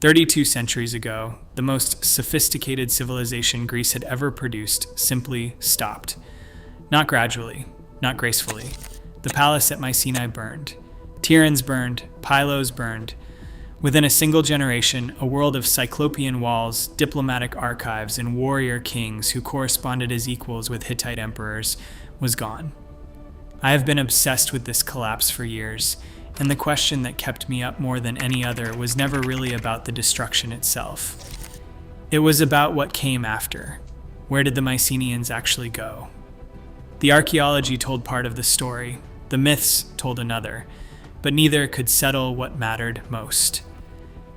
32 centuries ago, the most sophisticated civilization Greece had ever produced simply stopped. Not gradually, not gracefully. The palace at Mycenae burned. Tiryns burned, Pylos burned. Within a single generation, a world of cyclopean walls, diplomatic archives, and warrior kings who corresponded as equals with Hittite emperors was gone. I have been obsessed with this collapse for years, and the question that kept me up more than any other was never really about the destruction itself. It was about what came after. Where did the Mycenaeans actually go? The archaeology told part of the story, the myths told another, but neither could settle what mattered most.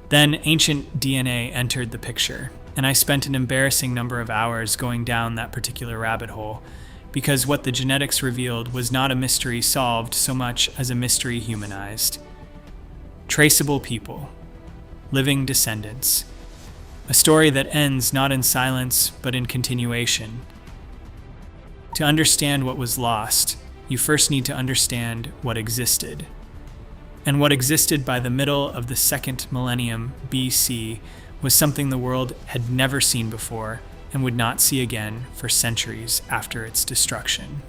Then ancient DNA entered the picture, and I spent an embarrassing number of hours going down that particular rabbit hole, because what the genetics revealed was not a mystery solved so much as a mystery humanized. Traceable people, living descendants, a story that ends not in silence but in continuation. To understand what was lost, you first need to understand what existed. And what existed by the middle of the second millennium BC was something the world had never seen before and would not see again for centuries after its destruction.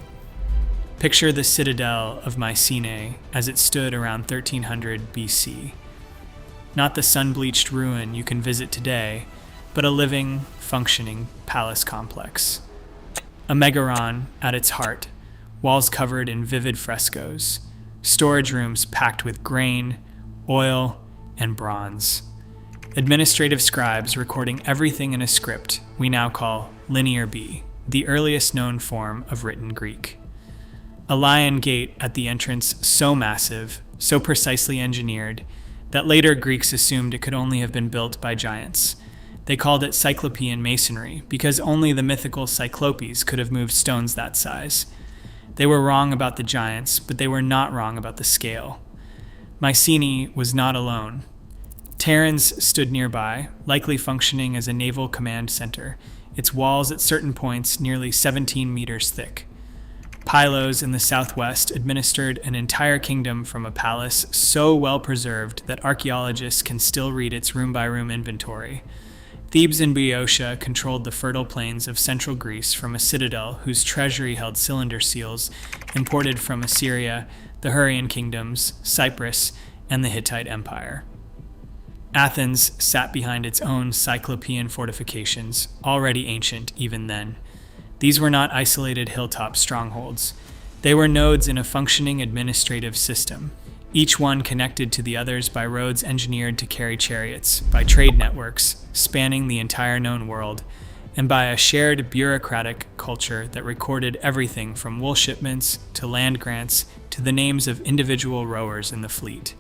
Picture the citadel of Mycenae as it stood around 1300 BC. Not the sun-bleached ruin you can visit today, but a living, functioning palace complex. A megaron at its heart, walls covered in vivid frescoes, storage rooms packed with grain, oil, and bronze. Administrative scribes recording everything in a script we now call Linear B, the earliest known form of written Greek. A lion gate at the entrance so massive, so precisely engineered, that later Greeks assumed it could only have been built by giants. They called it Cyclopean masonry because only the mythical Cyclopes could have moved stones that size. They were wrong about the giants, but they were not wrong about the scale. Mycenae was not alone. Tiryns stood nearby, likely functioning as a naval command center, its walls at certain points nearly 17 meters thick. Pylos in the southwest administered an entire kingdom from a palace so well preserved that archaeologists can still read its room-by-room inventory. Thebes in Boeotia controlled the fertile plains of central Greece from a citadel whose treasury held cylinder seals imported from Assyria, the Hurrian kingdoms, Cyprus, and the Hittite Empire. Athens sat behind its own Cyclopean fortifications, already ancient even then. These were not isolated hilltop strongholds. They were nodes in a functioning administrative system, each one connected to the others by roads engineered to carry chariots, by trade networks spanning the entire known world, and by a shared bureaucratic culture that recorded everything from wool shipments to land grants to the names of individual rowers in the fleet.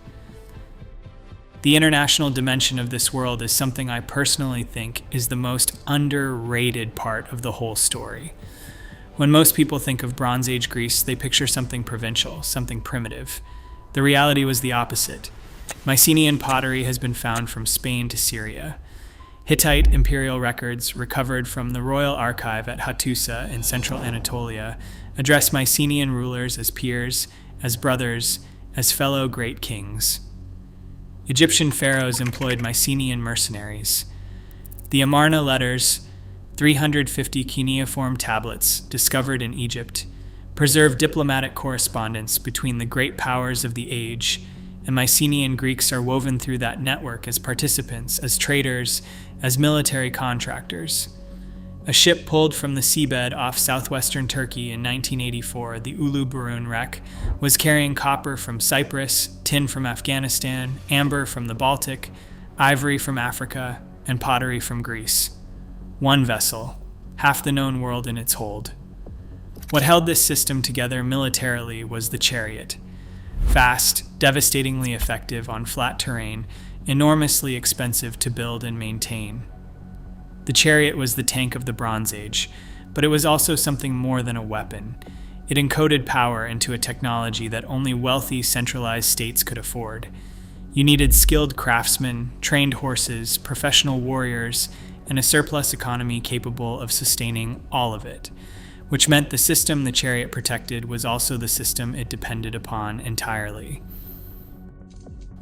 The international dimension of this world is something I personally think is the most underrated part of the whole story. When most people think of Bronze Age Greece, they picture something provincial, something primitive. The reality was the opposite. Mycenaean pottery has been found from Spain to Syria. Hittite imperial records recovered from the royal archive at Hattusa in central Anatolia address Mycenaean rulers as peers, as brothers, as fellow great kings. Egyptian pharaohs employed Mycenaean mercenaries. The Amarna letters, 350 cuneiform tablets discovered in Egypt, preserve diplomatic correspondence between the great powers of the age, and Mycenaean Greeks are woven through that network as participants, as traders, as military contractors. A ship pulled from the seabed off southwestern Turkey in 1984, the Ulu Burun wreck, was carrying copper from Cyprus, tin from Afghanistan, amber from the Baltic, ivory from Africa, and pottery from Greece. One vessel, half the known world in its hold. What held this system together militarily was the chariot. Fast, devastatingly effective on flat terrain, enormously expensive to build and maintain. The chariot was the tank of the Bronze Age, but it was also something more than a weapon. It encoded power into a technology that only wealthy, centralized states could afford. You needed skilled craftsmen, trained horses, professional warriors, and a surplus economy capable of sustaining all of it, which meant the system the chariot protected was also the system it depended upon entirely.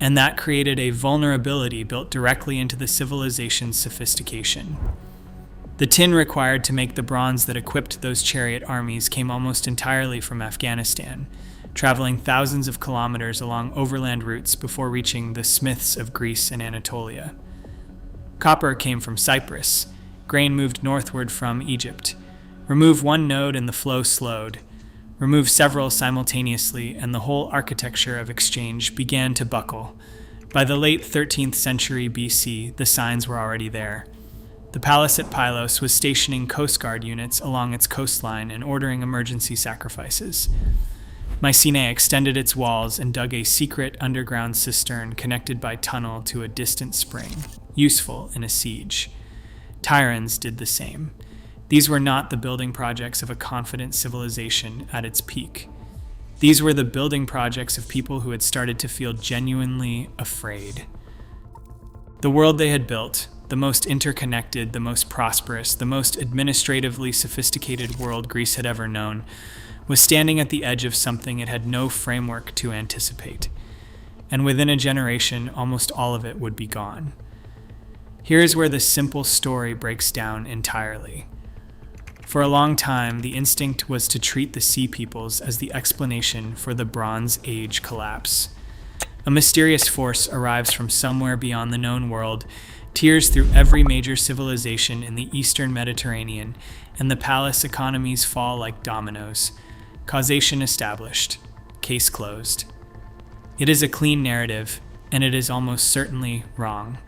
and that created a vulnerability built directly into the civilization's sophistication. The tin required to make the bronze that equipped those chariot armies came almost entirely from Afghanistan, traveling thousands of kilometers along overland routes before reaching the smiths of Greece and Anatolia. Copper came from Cyprus. Grain moved northward from Egypt. Remove one node and the flow slowed. Remove several simultaneously and the whole architecture of exchange began to buckle. By the late 13th century BC, the signs were already there. The palace at Pylos was stationing Coast Guard units along its coastline and ordering emergency sacrifices. Mycenae extended its walls and dug a secret underground cistern connected by tunnel to a distant spring, useful in a siege. Tyrans did the same. These were not the building projects of a confident civilization at its peak. These were the building projects of people who had started to feel genuinely afraid. The world they had built, the most interconnected, the most prosperous, the most administratively sophisticated world Greece had ever known, was standing at the edge of something it had no framework to anticipate. And within a generation, almost all of it would be gone. Here is where the simple story breaks down entirely. For a long time, the instinct was to treat the Sea Peoples as the explanation for the Bronze Age collapse. A mysterious force arrives from somewhere beyond the known world, tears through every major civilization in the Eastern Mediterranean, and the palace economies fall like dominoes. Causation established. Case closed. It is a clean narrative, and it is almost certainly wrong.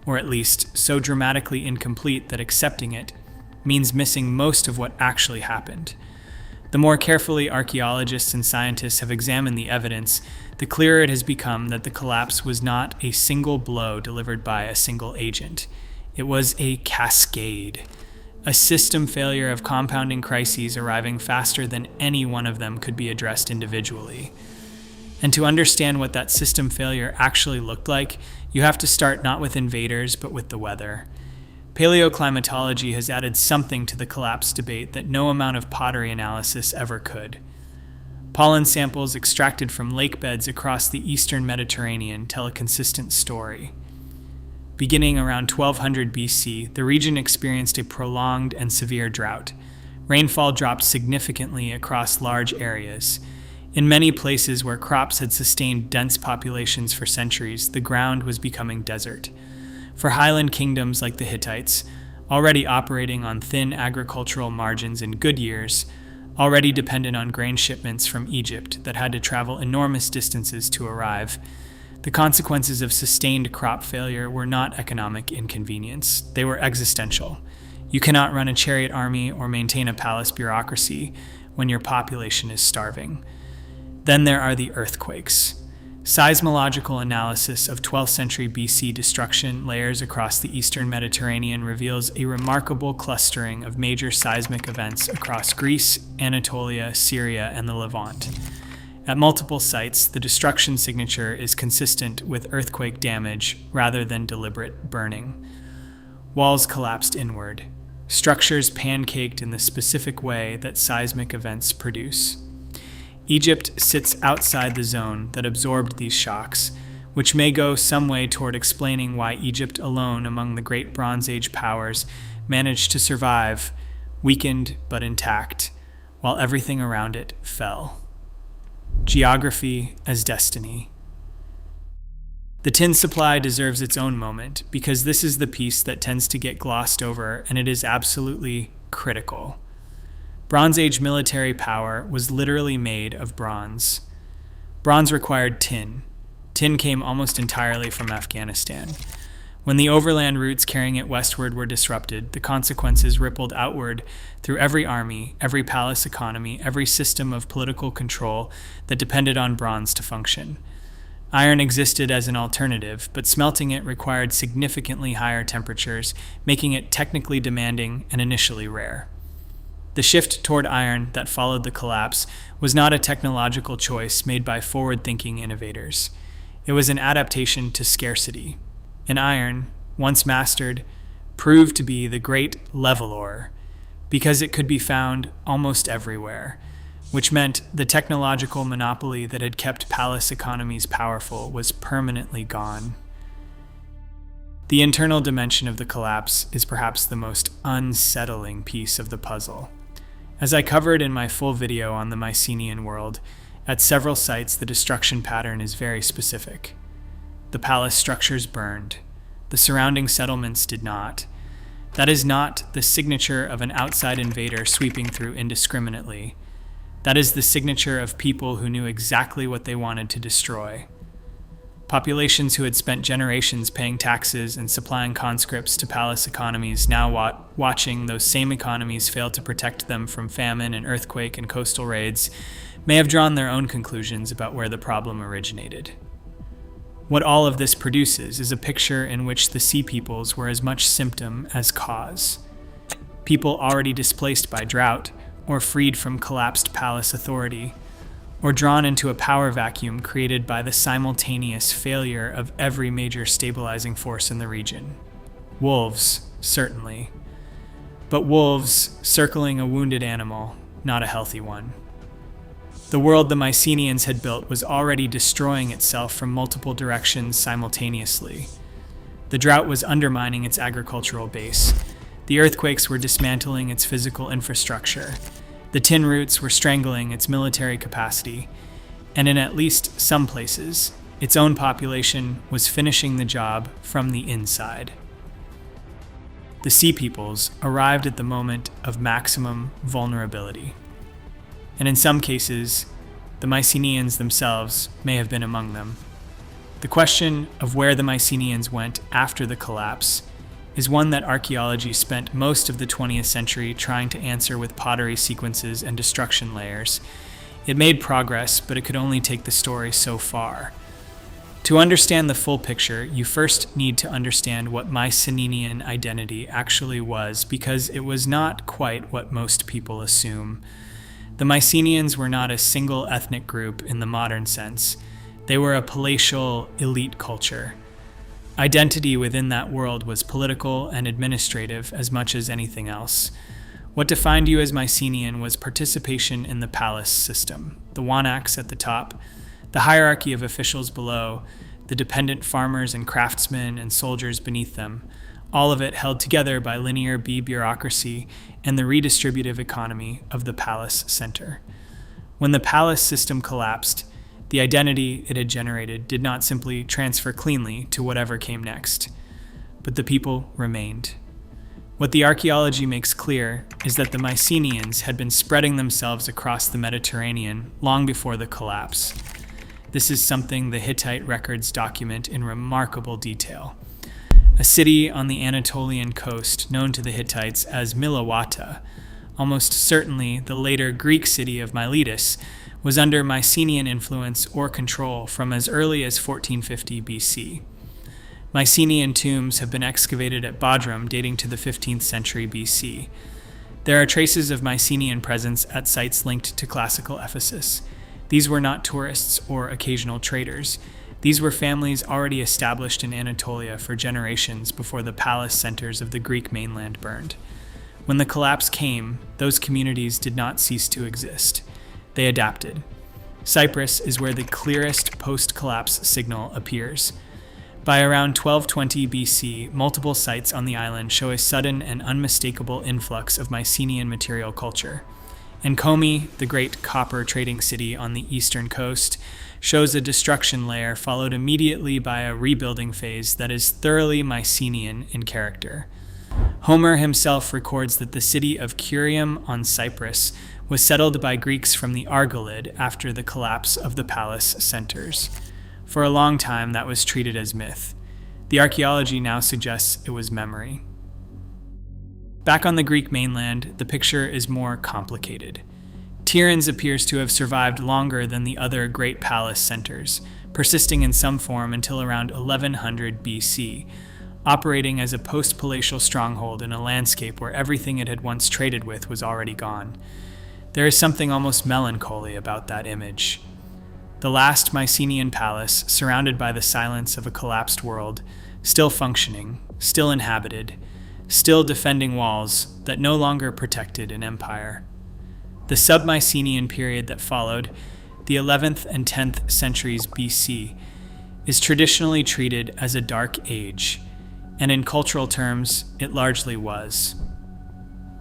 Or at least so dramatically incomplete that accepting it means missing most of what actually happened. The more carefully archaeologists and scientists have examined the evidence, the clearer it has become that the collapse was not a single blow delivered by a single agent. It was a cascade, a system failure of compounding crises arriving faster than any one of them could be addressed individually. And to understand what that system failure actually looked like, you have to start not with invaders, but with the weather. Paleoclimatology has added something to the collapse debate that no amount of pottery analysis ever could. Pollen samples extracted from lake beds across the eastern Mediterranean tell a consistent story. Beginning around 1200 BC, the region experienced a prolonged and severe drought. Rainfall dropped significantly across large areas. In many places where crops had sustained dense populations for centuries, the ground was becoming desert. For highland kingdoms like the Hittites, already operating on thin agricultural margins in good years, already dependent on grain shipments from Egypt that had to travel enormous distances to arrive, the consequences of sustained crop failure were not economic inconvenience, they were existential. You cannot run a chariot army or maintain a palace bureaucracy when your population is starving. Then there are the earthquakes. Seismological analysis of 12th century BC destruction layers across the eastern Mediterranean reveals a remarkable clustering of major seismic events across Greece, Anatolia, Syria, and the Levant. At multiple sites, the destruction signature is consistent with earthquake damage rather than deliberate burning. Walls collapsed inward, structures pancaked in the specific way that seismic events produce. Egypt sits outside the zone that absorbed these shocks, which may go some way toward explaining why Egypt alone among the great Bronze Age powers managed to survive, weakened but intact, while everything around it fell. Geography as destiny. The tin supply deserves its own moment, because this is the piece that tends to get glossed over, and it is absolutely critical. Bronze Age military power was literally made of bronze. Bronze required tin. Tin came almost entirely from Afghanistan. When the overland routes carrying it westward were disrupted, the consequences rippled outward through every army, every palace economy, every system of political control that depended on bronze to function. Iron existed as an alternative, but smelting it required significantly higher temperatures, making it technically demanding and initially rare. The shift toward iron that followed the collapse was not a technological choice made by forward-thinking innovators. It was an adaptation to scarcity. And iron, once mastered, proved to be the great leveler, because it could be found almost everywhere. which meant the technological monopoly that had kept palace economies powerful was permanently gone. The internal dimension of the collapse is perhaps the most unsettling piece of the puzzle. As I covered in my full video on the Mycenaean world, at several sites the destruction pattern is very specific. The palace structures burned. The surrounding settlements did not. That is not the signature of an outside invader sweeping through indiscriminately. That is the signature of people who knew exactly what they wanted to destroy. Populations who had spent generations paying taxes and supplying conscripts to palace economies now watching those same economies fail to protect them from famine and earthquake and coastal raids may have drawn their own conclusions about where the problem originated. What all of this produces is a picture in which the Sea Peoples were as much symptom as cause. People already displaced by drought, or freed from collapsed palace authority, or drawn into a power vacuum created by the simultaneous failure of every major stabilizing force in the region. Wolves, certainly. But wolves circling a wounded animal, not a healthy one. The world the Mycenaeans had built was already destroying itself from multiple directions simultaneously. The drought was undermining its agricultural base. The earthquakes were dismantling its physical infrastructure. The tin roots were strangling its military capacity. And in at least some places, its own population was finishing the job from the inside. The Sea Peoples arrived at the moment of maximum vulnerability. And in some cases, the Mycenaeans themselves may have been among them. The question of where the Mycenaeans went after the collapse is one that archaeology spent most of the 20th century trying to answer with pottery sequences and destruction layers. It made progress, but it could only take the story so far. To understand the full picture, you first need to understand what Mycenaean identity actually was, because it was not quite what most people assume. The Mycenaeans were not a single ethnic group in the modern sense. They were a palatial elite culture. Identity within that world was political and administrative as much as anything else. What defined you as Mycenaean was participation in the palace system, the wanaks at the top, the hierarchy of officials below, the dependent farmers and craftsmen and soldiers beneath them, all of it held together by linear bureaucracy and the redistributive economy of the palace center. When the palace system collapsed, the identity it had generated did not simply transfer cleanly to whatever came next, but the people remained. What the archaeology makes clear is that the Mycenaeans had been spreading themselves across the Mediterranean long before the collapse. This is something the Hittite records document in remarkable detail. A city on the Anatolian coast known to the Hittites as Milawata, almost certainly the later Greek city of Miletus, was under Mycenaean influence or control from as early as 1450 BC. Mycenaean tombs have been excavated at Bodrum dating to the 15th century BC. There are traces of Mycenaean presence at sites linked to classical Ephesus. These were not tourists or occasional traders. These were families already established in Anatolia for generations before the palace centers of the Greek mainland burned. When the collapse came, those communities did not cease to exist. They adapted. Cyprus is where the clearest post-collapse signal appears. By around 1220 BC, multiple sites on the island show a sudden and unmistakable influx of Mycenaean material culture. And Komi, the great copper trading city on the eastern coast, shows a destruction layer followed immediately by a rebuilding phase that is thoroughly Mycenaean in character. Homer himself records that the city of Curium on Cyprus was settled by Greeks from the Argolid after the collapse of the palace centers. For a long time, that was treated as myth. The archaeology now suggests it was memory. Back on the Greek mainland, the picture is more complicated. Tiryns appears to have survived longer than the other great palace centers, persisting in some form until around 1100 BC, operating as a post-palatial stronghold in a landscape where everything it had once traded with was already gone. There is something almost melancholy about that image. The last Mycenaean palace, surrounded by the silence of a collapsed world, still functioning, still inhabited, still defending walls that no longer protected an empire. The sub-Mycenaean period that followed, the 11th and 10th centuries BC, is traditionally treated as a dark age, and in cultural terms, it largely was.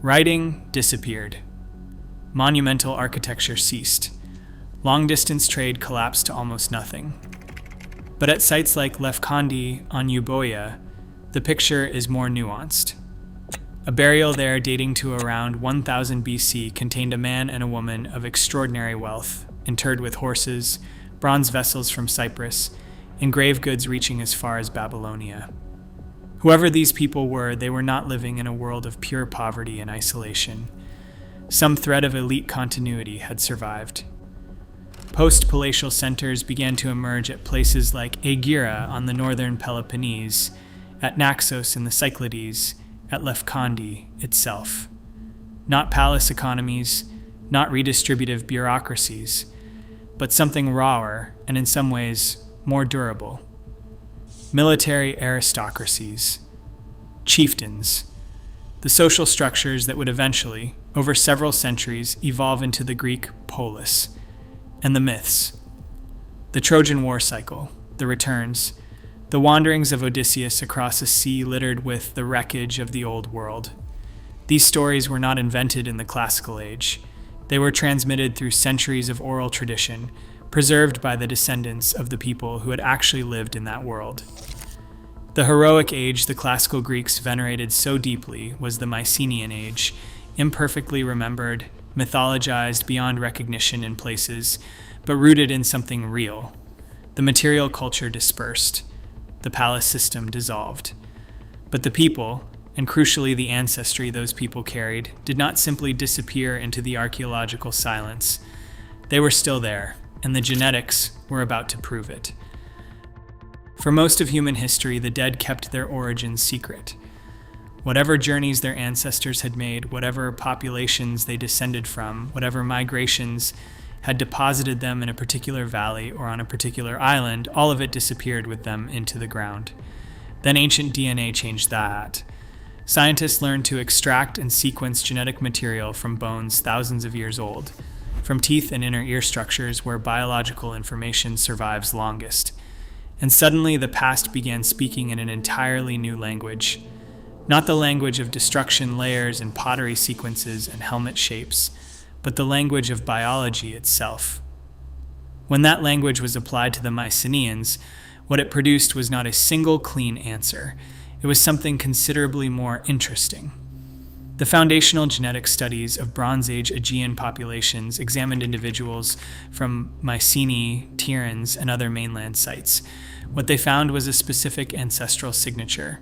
Writing disappeared. Monumental architecture ceased. Long-distance trade collapsed to almost nothing. But at sites like Lefkandi on Euboea, the picture is more nuanced. A burial there dating to around 1000 BC contained a man and a woman of extraordinary wealth, interred with horses, bronze vessels from Cyprus, and grave goods reaching as far as Babylonia. Whoever these people were, they were not living in a world of pure poverty and isolation. Some thread of elite continuity had survived. Post-palatial centers began to emerge at places like Agira on the northern Peloponnese, at Naxos in the Cyclades, at Lefkandi itself. Not palace economies, not redistributive bureaucracies, but something rawer and in some ways more durable. Military aristocracies, chieftains, the social structures that would eventually, over several centuries, evolve into the Greek polis, and the myths, the Trojan War cycle, the returns, the wanderings of Odysseus across a sea littered with the wreckage of the old world. These stories were not invented in the classical age. They were transmitted through centuries of oral tradition, preserved by the descendants of the people who had actually lived in that world. The heroic age the classical Greeks venerated so deeply was the Mycenaean age, imperfectly remembered, mythologized beyond recognition in places, but rooted in something real. The material culture dispersed. The palace system dissolved. But the people, and crucially the ancestry those people carried, did not simply disappear into the archaeological silence. They were still there, and the genetics were about to prove it. For most of human history, the dead kept their origins secret. Whatever journeys their ancestors had made, whatever populations they descended from, whatever migrations had deposited them in a particular valley or on a particular island, all of it disappeared with them into the ground. Then ancient DNA changed that. Scientists learned to extract and sequence genetic material from bones thousands of years old, from teeth and inner ear structures where biological information survives longest. And suddenly the past began speaking in an entirely new language. Not the language of destruction layers and pottery sequences and helmet shapes, but the language of biology itself. When that language was applied to the Mycenaeans, what it produced was not a single clean answer. It was something considerably more interesting. The foundational genetic studies of Bronze Age Aegean populations examined individuals from Mycenae, Tiryns, and other mainland sites. What they found was a specific ancestral signature.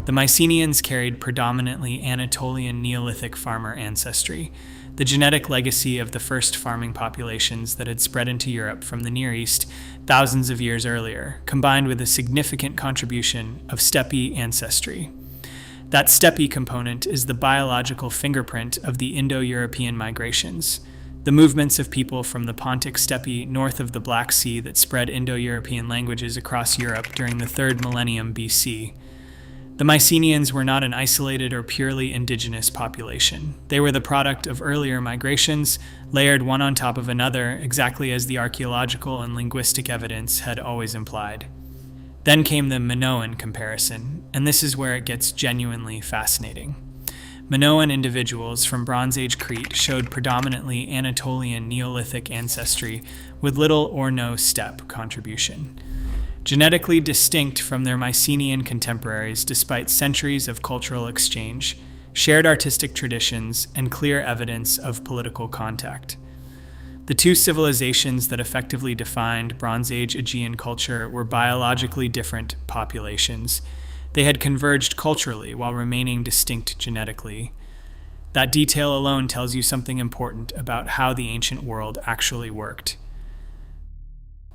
The Mycenaeans carried predominantly Anatolian Neolithic farmer ancestry, the genetic legacy of the first farming populations that had spread into Europe from the Near East thousands of years earlier, combined with a significant contribution of steppe ancestry. That steppe component is the biological fingerprint of the Indo-European migrations, the movements of people from the Pontic steppe north of the Black Sea that spread Indo-European languages across Europe during the 3rd millennium BC. The Mycenaeans were not an isolated or purely indigenous population. They were the product of earlier migrations, layered one on top of another, exactly as the archaeological and linguistic evidence had always implied. Then came the Minoan comparison, and this is where it gets genuinely fascinating. Minoan individuals from Bronze Age Crete showed predominantly Anatolian Neolithic ancestry with little or no steppe contribution. Genetically distinct from their Mycenaean contemporaries despite centuries of cultural exchange, shared artistic traditions, and clear evidence of political contact. The two civilizations that effectively defined Bronze Age Aegean culture were biologically different populations. They had converged culturally while remaining distinct genetically. That detail alone tells you something important about how the ancient world actually worked.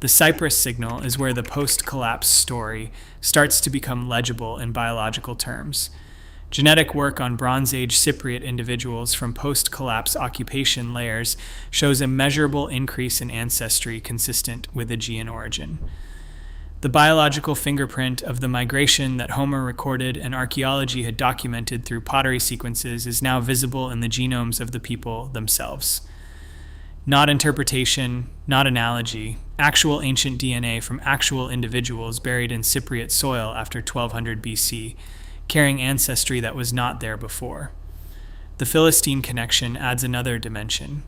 The Cyprus signal is where the post-collapse story starts to become legible in biological terms. Genetic work on Bronze Age Cypriot individuals from post-collapse occupation layers shows a measurable increase in ancestry consistent with Aegean origin. The biological fingerprint of the migration that Homer recorded and archaeology had documented through pottery sequences is now visible in the genomes of the people themselves. Not interpretation, not analogy, actual ancient DNA from actual individuals buried in Cypriot soil after 1200 BC, carrying ancestry that was not there before. The Philistine connection adds another dimension.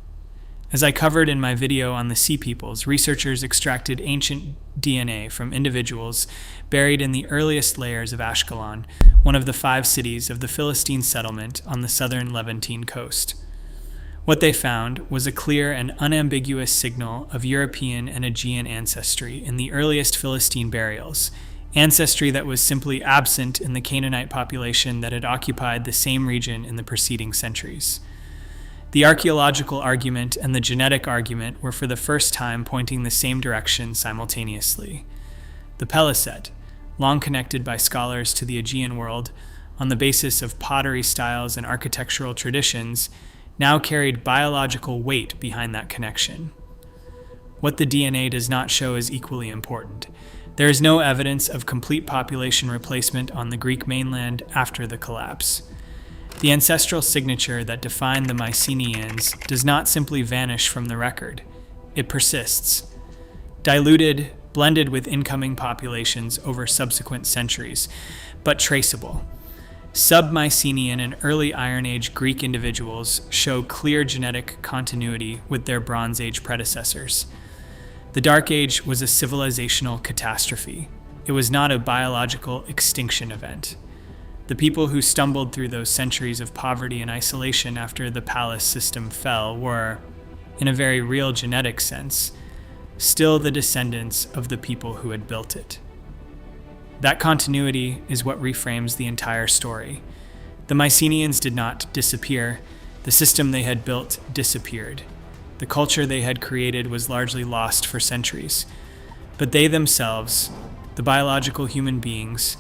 As I covered in my video on the Sea Peoples, researchers extracted ancient DNA from individuals buried in the earliest layers of Ashkelon, one of the 5 cities of the Philistine settlement on the southern Levantine coast. What they found was a clear and unambiguous signal of European and Aegean ancestry in the earliest Philistine burials, ancestry that was simply absent in the Canaanite population that had occupied the same region in the preceding centuries. The archaeological argument and the genetic argument were for the first time pointing the same direction simultaneously. The Paliset, long connected by scholars to the Aegean world on the basis of pottery styles and architectural traditions, now carried biological weight behind that connection. What the DNA does not show is equally important. There is no evidence of complete population replacement on the Greek mainland after the collapse. The ancestral signature that defined the Mycenaeans does not simply vanish from the record. It persists, diluted, blended with incoming populations over subsequent centuries, but traceable. Sub-Mycenaean and early Iron Age Greek individuals show clear genetic continuity with their Bronze Age predecessors. The Dark Age was a civilizational catastrophe. It was not a biological extinction event. The people who stumbled through those centuries of poverty and isolation after the palace system fell were, in a very real genetic sense, still the descendants of the people who had built it. That continuity is what reframes the entire story. The Mycenaeans did not disappear. The system they had built disappeared. The culture they had created was largely lost for centuries. But they themselves, the biological human beings,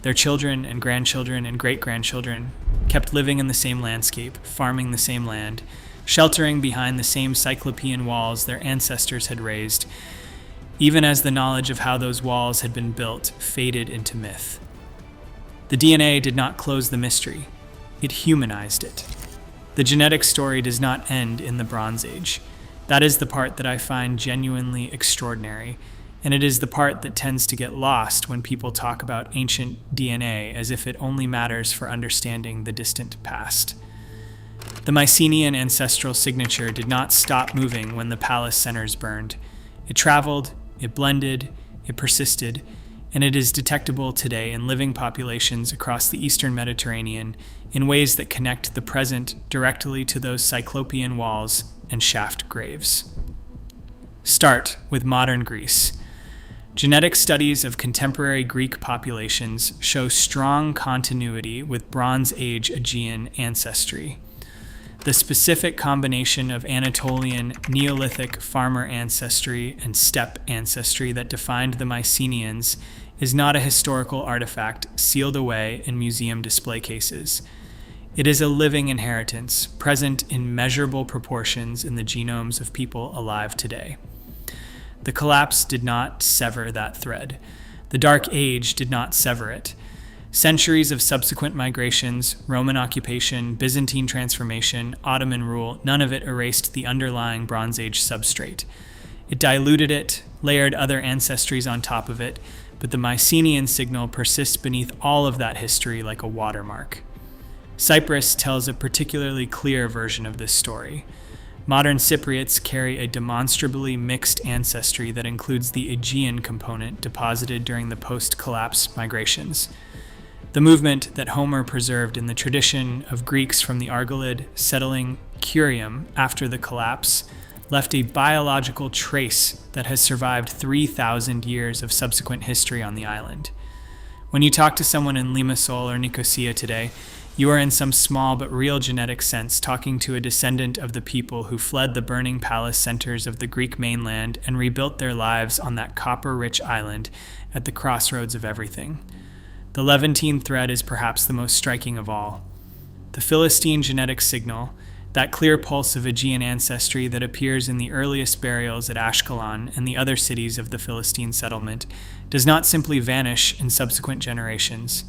their children and grandchildren and great-grandchildren, kept living in the same landscape, farming the same land, sheltering behind the same cyclopean walls their ancestors had raised, even as the knowledge of how those walls had been built faded into myth. The DNA did not close the mystery. It humanized it. The genetic story does not end in the Bronze Age. That is the part that I find genuinely extraordinary, and it is the part that tends to get lost when people talk about ancient DNA as if it only matters for understanding the distant past. The Mycenaean ancestral signature did not stop moving when the palace centers burned. It traveled, it blended, it persisted, and it is detectable today in living populations across the eastern Mediterranean in ways that connect the present directly to those cyclopean walls and shaft graves. Start with modern Greece. Genetic studies of contemporary Greek populations show strong continuity with Bronze Age Aegean ancestry. The specific combination of Anatolian Neolithic farmer ancestry and steppe ancestry that defined the Mycenaeans is not a historical artifact sealed away in museum display cases. It is a living inheritance present in measurable proportions in the genomes of people alive today. The collapse did not sever that thread. The Dark Age did not sever it. Centuries of subsequent migrations, Roman occupation, Byzantine transformation, Ottoman rule, none of it erased the underlying Bronze Age substrate. It diluted it, layered other ancestries on top of it, but the Mycenaean signal persists beneath all of that history like a watermark. Cyprus tells a particularly clear version of this story. Modern Cypriots carry a demonstrably mixed ancestry that includes the Aegean component deposited during the post-collapse migrations. The movement that Homer preserved in the tradition of Greeks from the Argolid settling Curium after the collapse left a biological trace that has survived 3,000 years of subsequent history on the island. When you talk to someone in Limassol or Nicosia today, you are in some small but real genetic sense talking to a descendant of the people who fled the burning palace centers of the Greek mainland and rebuilt their lives on that copper-rich island at the crossroads of everything. The Levantine thread is perhaps the most striking of all. The Philistine genetic signal, that clear pulse of Aegean ancestry that appears in the earliest burials at Ashkelon and the other cities of the Philistine settlement, does not simply vanish in subsequent generations.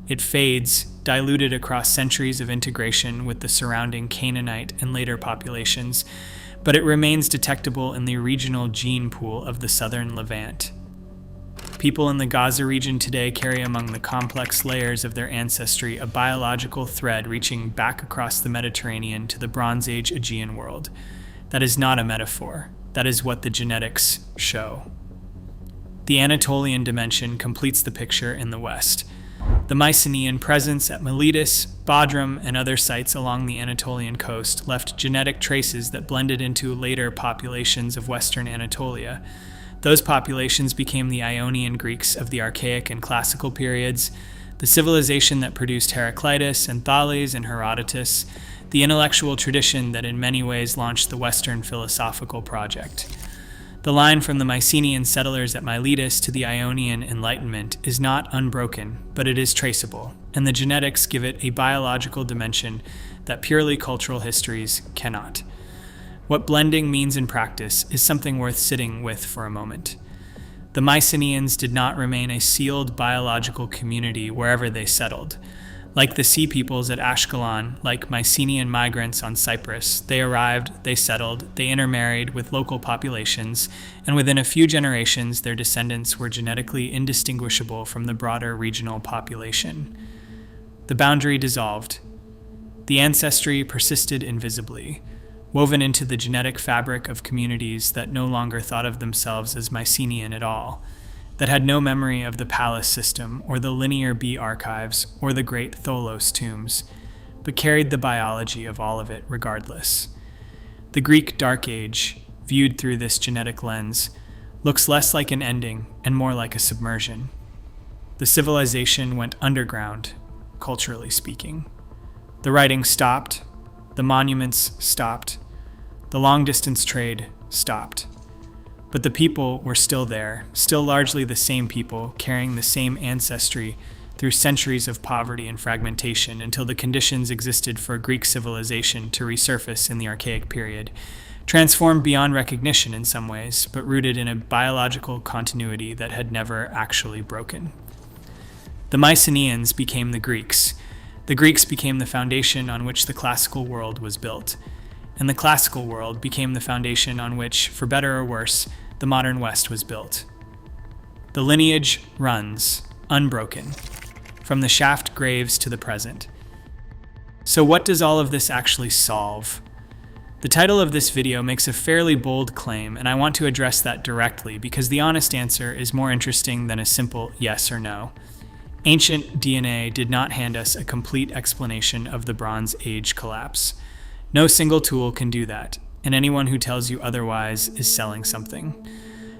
It fades, diluted across centuries of integration with the surrounding Canaanite and later populations, but it remains detectable in the regional gene pool of the southern Levant. People in the Gaza region today carry among the complex layers of their ancestry a biological thread reaching back across the Mediterranean to the Bronze Age Aegean world. That is not a metaphor. That is what the genetics show. The Anatolian dimension completes the picture in the west. The Mycenaean presence at Miletus, Bodrum, and other sites along the Anatolian coast left genetic traces that blended into later populations of western Anatolia. Those populations became the Ionian Greeks of the Archaic and Classical periods, the civilization that produced Heraclitus and Thales and Herodotus, the intellectual tradition that in many ways launched the Western philosophical project. The line from the Mycenaean settlers at Miletus to the Ionian Enlightenment is not unbroken, but it is traceable, and the genetics give it a biological dimension that purely cultural histories cannot. What blending means in practice is something worth sitting with for a moment. The Mycenaeans did not remain a sealed biological community wherever they settled. Like the sea peoples at Ashkelon, like Mycenaean migrants on Cyprus, they arrived, they settled, they intermarried with local populations, and within a few generations their descendants were genetically indistinguishable from the broader regional population. The boundary dissolved. The ancestry persisted invisibly, woven into the genetic fabric of communities that no longer thought of themselves as Mycenaean at all, that had no memory of the palace system or the linear B archives or the great Tholos tombs, but carried the biology of all of it regardless. The Greek Dark Age, viewed through this genetic lens, looks less like an ending and more like a submersion. The civilization went underground, culturally speaking. The writing stopped, the monuments stopped, the long-distance trade stopped. But the people were still there, still largely the same people, carrying the same ancestry through centuries of poverty and fragmentation until the conditions existed for Greek civilization to resurface in the Archaic period, transformed beyond recognition in some ways, but rooted in a biological continuity that had never actually broken. The Mycenaeans became the Greeks. The Greeks became the foundation on which the classical world was built. And the classical world became the foundation on which, for better or worse, the modern West was built. The lineage runs, unbroken, from the shaft graves to the present. So what does all of this actually solve? The title of this video makes a fairly bold claim, and I want to address that directly because the honest answer is more interesting than a simple yes or no. Ancient DNA did not hand us a complete explanation of the Bronze Age collapse. No single tool can do that, and anyone who tells you otherwise is selling something.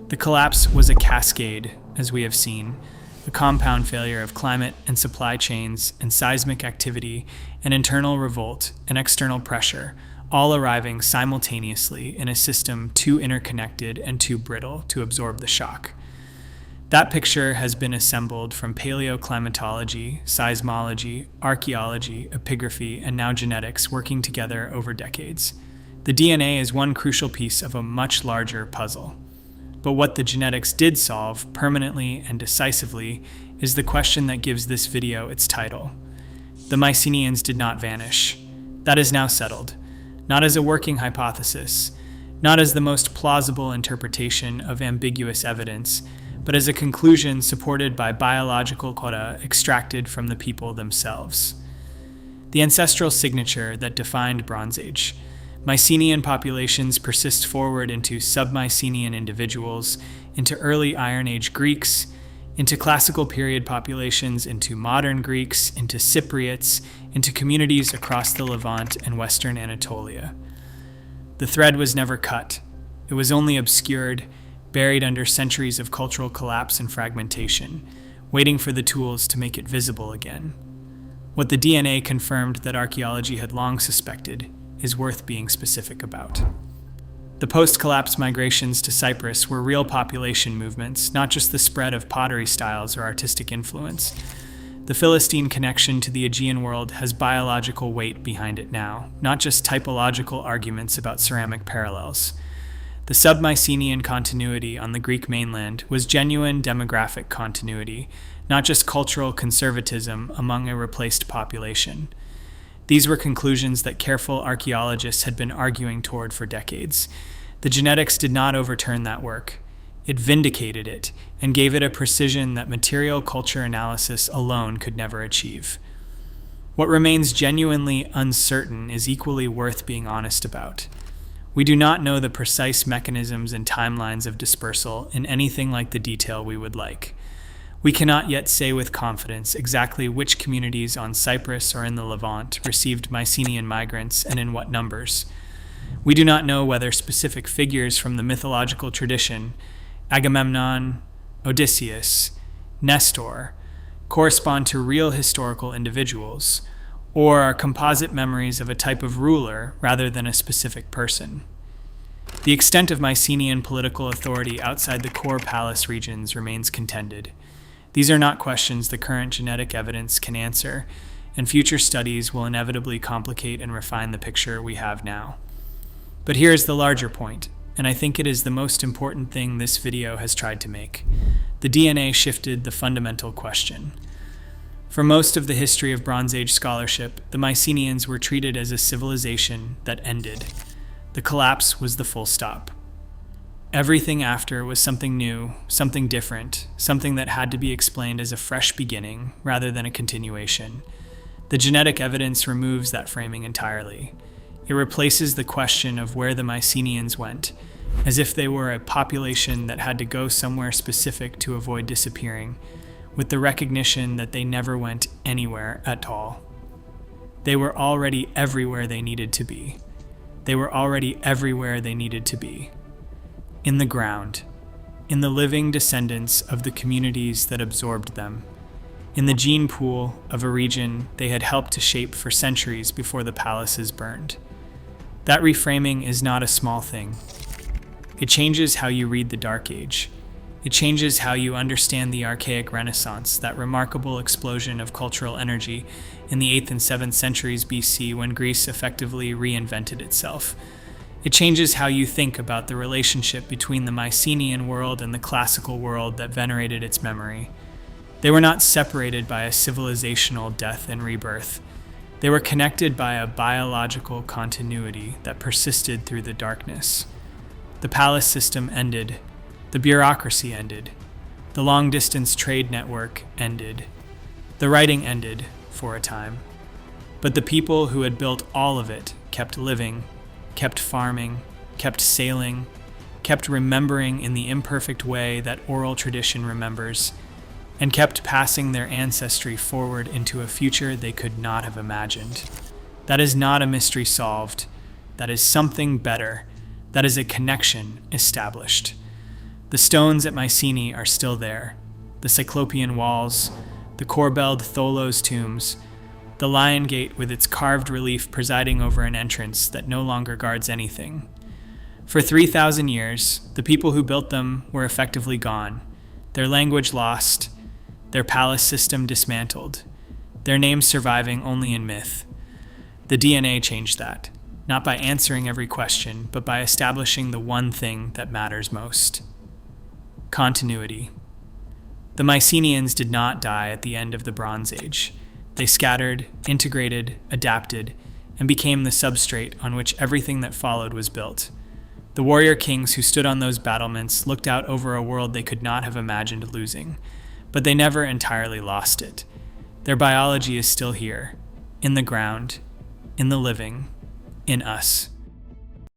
The collapse was a cascade, as we have seen, a compound failure of climate and supply chains and seismic activity and internal revolt and external pressure, all arriving simultaneously in a system too interconnected and too brittle to absorb the shock. That picture has been assembled from paleoclimatology, seismology, archaeology, epigraphy, and now genetics working together over decades. The DNA is one crucial piece of a much larger puzzle. But what the genetics did solve, permanently and decisively, is the question that gives this video its title. The Mycenaeans did not vanish. That is now settled. Not as a working hypothesis, not as the most plausible interpretation of ambiguous evidence, but as a conclusion supported by biological quota extracted from the people themselves. The ancestral signature that defined Bronze Age. Mycenaean populations persist forward into sub-Mycenaean individuals, into early Iron Age Greeks, into classical period populations, into modern Greeks, into Cypriots, into communities across the Levant and Western Anatolia. The thread was never cut. It was only obscured, buried under centuries of cultural collapse and fragmentation, waiting for the tools to make it visible again. What the DNA confirmed that archaeology had long suspected is worth being specific about. The post-collapse migrations to Cyprus were real population movements, not just the spread of pottery styles or artistic influence. The Philistine connection to the Aegean world has biological weight behind it now, not just typological arguments about ceramic parallels. The sub-Mycenaean continuity on the Greek mainland was genuine demographic continuity, not just cultural conservatism among a replaced population. These were conclusions that careful archaeologists had been arguing toward for decades. The genetics did not overturn that work. It vindicated it and gave it a precision that material culture analysis alone could never achieve. What remains genuinely uncertain is equally worth being honest about. We do not know the precise mechanisms and timelines of dispersal in anything like the detail we would like. We cannot yet say with confidence exactly which communities on Cyprus or in the Levant received Mycenaean migrants and in what numbers. We do not know whether specific figures from the mythological tradition, Agamemnon, Odysseus, Nestor, correspond to real historical individuals, or are composite memories of a type of ruler rather than a specific person. The extent of Mycenaean political authority outside the core palace regions remains contended. These are not questions the current genetic evidence can answer, and future studies will inevitably complicate and refine the picture we have now. But here is the larger point, and I think it is the most important thing this video has tried to make. The DNA shifted the fundamental question. For most of the history of Bronze Age scholarship, the Mycenaeans were treated as a civilization that ended. The collapse was the full stop. Everything after was something new, something different, something that had to be explained as a fresh beginning rather than a continuation. The genetic evidence removes that framing entirely. It replaces the question of where the Mycenaeans went, as if they were a population that had to go somewhere specific to avoid disappearing, with the recognition that they never went anywhere at all. They were already everywhere they needed to be. They were already everywhere they needed to be. In the ground, in the living descendants of the communities that absorbed them, in the gene pool of a region they had helped to shape for centuries before the palaces burned. That reframing is not a small thing. It changes how you read the Dark Age. It changes how you understand the archaic Renaissance, that remarkable explosion of cultural energy in the 8th and 7th centuries BC when Greece effectively reinvented itself. It changes how you think about the relationship between the Mycenaean world and the classical world that venerated its memory. They were not separated by a civilizational death and rebirth. They were connected by a biological continuity that persisted through the darkness. The palace system ended. The bureaucracy ended. The long-distance trade network ended. The writing ended, for a time. But the people who had built all of it kept living, kept farming, kept sailing, kept remembering in the imperfect way that oral tradition remembers, and kept passing their ancestry forward into a future they could not have imagined. That is not a mystery solved. That is something better. That is a connection established. The stones at Mycenae are still there. The Cyclopean walls, the corbelled Tholos tombs, the lion gate with its carved relief presiding over an entrance that no longer guards anything. For 3,000 years, the people who built them were effectively gone, their language lost, their palace system dismantled, their names surviving only in myth. The DNA changed that, not by answering every question, but by establishing the one thing that matters most. Continuity. The Mycenaeans did not die at the end of the Bronze Age. They scattered, integrated, adapted, and became the substrate on which everything that followed was built. The warrior kings who stood on those battlements looked out over a world they could not have imagined losing, but they never entirely lost it. Their biology is still here, in the ground, in the living, in us.